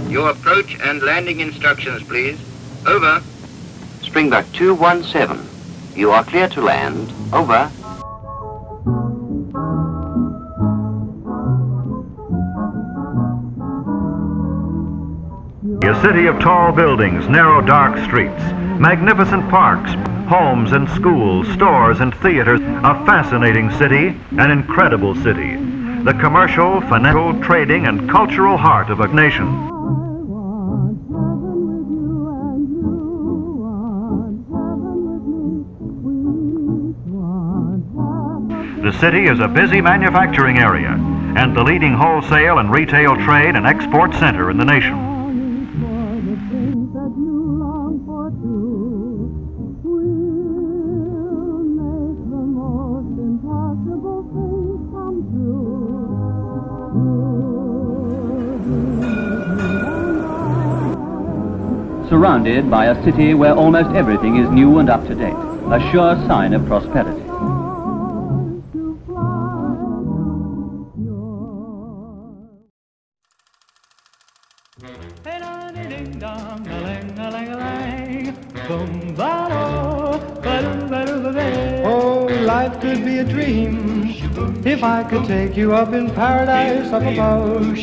Your approach and landing instructions, please. Over. Springbok 217. You are clear to land. Over. A city of tall buildings, narrow dark streets, magnificent parks, homes and schools, stores and theaters. A fascinating city, an incredible city. The commercial, financial, trading and cultural heart of a nation. The city is a busy manufacturing area and the leading wholesale and retail trade and export center in the nation. Surrounded by a city where almost everything is new and up to date, a sure sign of prosperity. Oh, life could be a dream if I could take you up in paradise up above.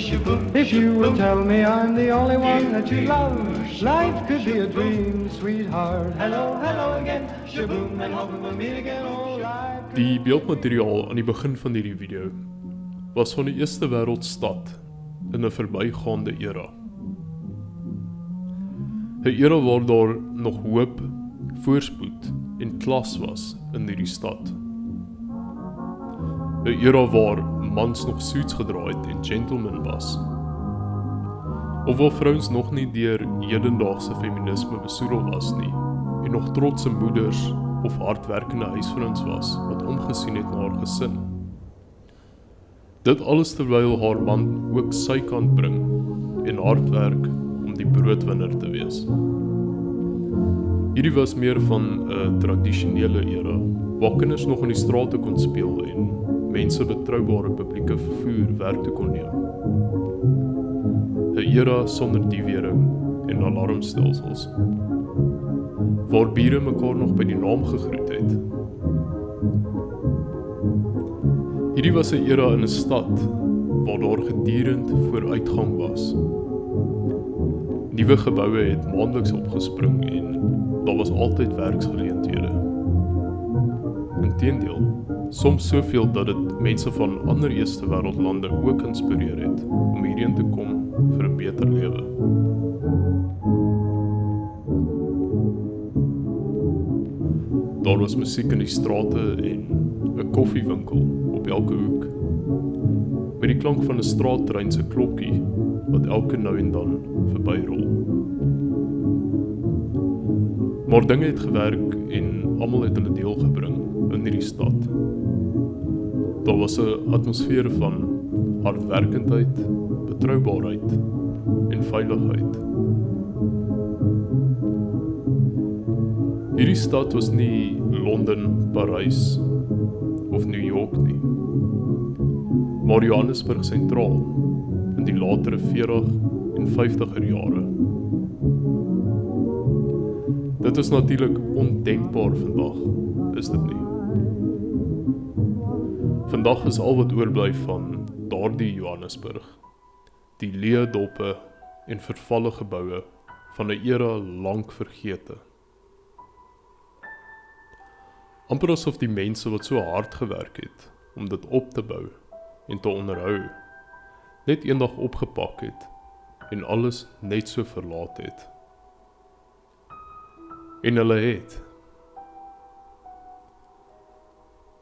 If you would tell me I'm the only one that you love. Life could be a dream, sweetheart. Hello, hello again. Shaboom, and hoping we'll meet again. Oh, life. Die beeldmateriaal aan die begin van hierdie video was van die eerste wêreldstad in 'n verbygaande era. 'n Era waar daar nog hoop, voorspoed en klas was in hierdie stad. 'n Era waar mans nog suits gedra het en gentlemen was. Of waar vrouens nog nie deur hedendaagse feminisme besoedel was nie en nog trotse moeders of hardwerkende huisvrouens was wat omgesien het na haar gesin. Dit alles terwyl haar man ook sy kant bring en hard werk om die broodwinner te wees. Hierdie was meer van 'n tradisionele era waar kinders nog in die strate kon speel en mense betroubare publieke vervoer werk toe kon neem. 'n Era sonder diewering en alarmstelsels, waar bure mekaar nog by die naam gegroet het. Hierdie was 'n era in 'n stad waar daar gedurend vooruitgang was. Nuwe geboue het maandeliks opgespring en daar was altyd werksgeleenthede. Inteendeel, soms soveel dat dit mense van ander eerste wêreldlande ook inspireer het om hierheen te kom vir 'n beter lewe. Daar was musiek in die strate en 'n koffiewinkel op elke hoek, met die klank van 'n straattrein se klokkie wat elke nou en dan verbyrol. Maar dinge het gewerk en almal het hulle deel gebring in hierdie stad. Daar was 'n atmosfeer van hardwerkendheid, betroubaarheid en veiligheid. Hierdie stad was nie Londen, Parys of New York nie, maar Johannesburg sentraal in die latere 40 en 50er jare. Dit is natuurlik ondenkbaar vandag, is dit nie? Vandag is al wat oorbly van daardie Johannesburg, die leë doppe en vervalle geboue van 'n era lank vergete. Amper asof die mense wat so hard gewerk het om dit op te bou en te onderhou, net eendag opgepak het en alles net so verlaat het. En hulle het.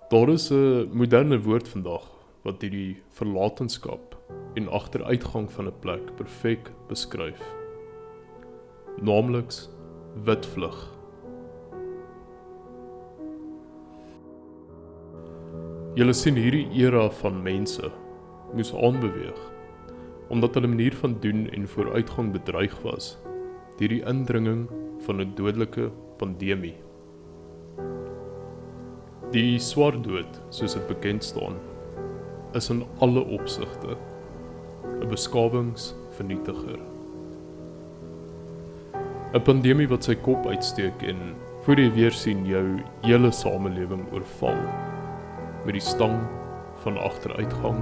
Daar is 'n moderne woord vandag wat hierdie verlatenskap en agteruitgang van 'n plek perfek beskryf. Naamlik witvlug. Julle sien hierdie era van mense moes aanbeweeg, omdat hulle manier van doen en vooruitgang bedreig was deur die indringing van 'n dodelike pandemie. Die swart dood, soos dit bekend staan, is in alle opsigte 'n beskawingsvernietiger 'n pandemie wat sy kop uitsteek en voor jy weer sien jou hele samelewing oorval met die stang van agteruitgang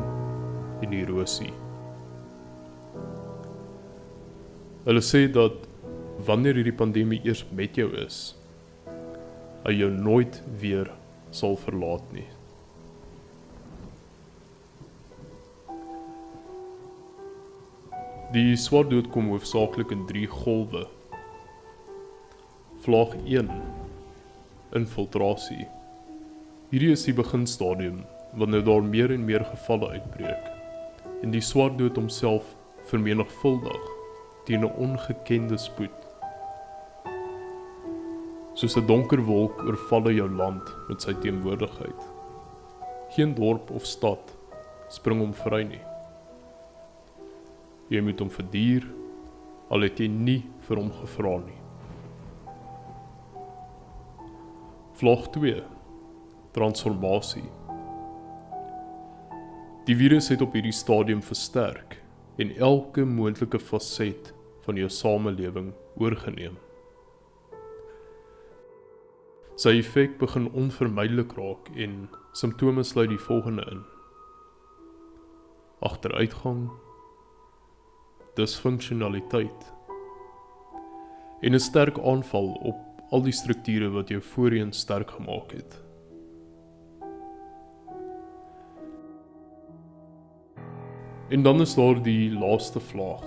en die rosie. Hulle sê dat wanneer hierdie pandemie eers met jou is, hy jou nooit weer sal verlaat nie. Die swartdood kom hoofsaaklik in 3 golwe. Vlaag 1, infiltrasie. Hierdie is die beginstadium, wanneer daar meer en meer gevalle uitbreek, en die swartdood homself vermenigvuldig teen 'n ongekende spoed. Soos 'n donker wolk oorval hy jou land met sy teenwoordigheid. Geen dorp of stad spring hom vry nie. Jy moet hom verduur, al het jy nie vir hom gevra nie. Vlaag 2, transformasie. Die virus het op hierdie stadium versterk en elke moontlike faset van jou samelewing oorgeneem. Sy effek begin onvermydelik raak en simptome sluit die volgende in: agteruitgang, disfunksionaliteit en 'n sterk aanval op al die strukture wat jou voorheen sterk gemaak het. En dan is daar die laaste vlaag.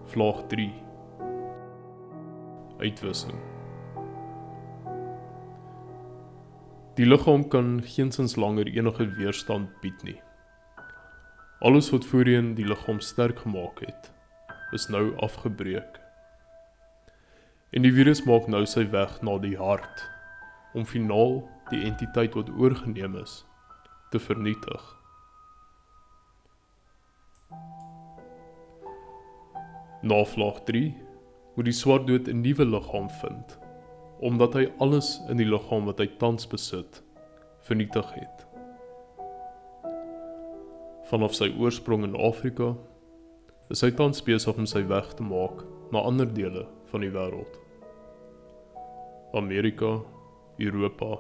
Vlaag 3. Uitwissing. Die liggaam kan geensins langer enige weerstand bied nie. Alles wat voorheen die liggaam sterk gemaak het, is nou afgebreek. En die virus maak nou sy weg na die hart, om finaal die entiteit wat oorgeneem is, te vernietig. Na vlaag 3 moet die swartdood 'n nuwe liggaam vind, omdat hy alles in die liggaam wat hy tans besit, vernietig het. Vanaf sy oorsprong in Afrika, is hy tans besig om sy weg te maak na ander dele van die wêreld. Amerika, Europa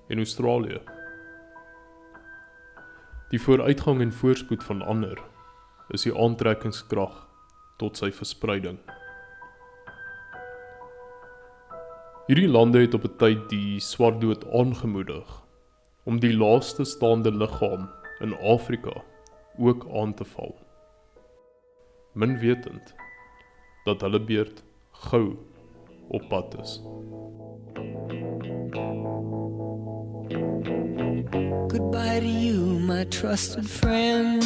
en Australië. Die vooruitgang en voorspoed van ander is die aantrekkingskrag tot sy verspreiding. Hierdie lande het op 'n tyd die swartdood aangemoedig om die laaste staande liggaam in Afrika ook aan te val. Min wetend dat hulle beurt gou op pad is. Goodbye to you, my trusted friend.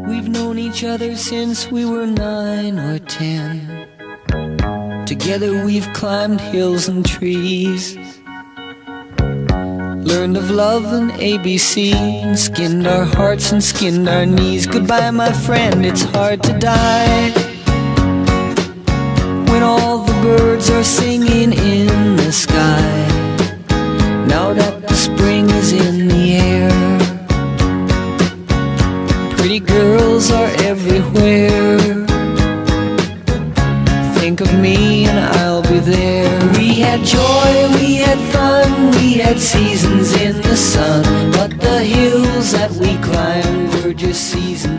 We've known each other since we were 9 or 10. Together we've climbed hills and trees, learned of love and ABC, and skinned our hearts and skinned our knees. Goodbye, my friend, it's hard to die when all the birds are singing in the sky. Now that the spring is in the air, pretty girls are everywhere. Think of me and I'll be there. We had joy, we had fun, we had seasons in the sun, but the hills that we climbed were just seasons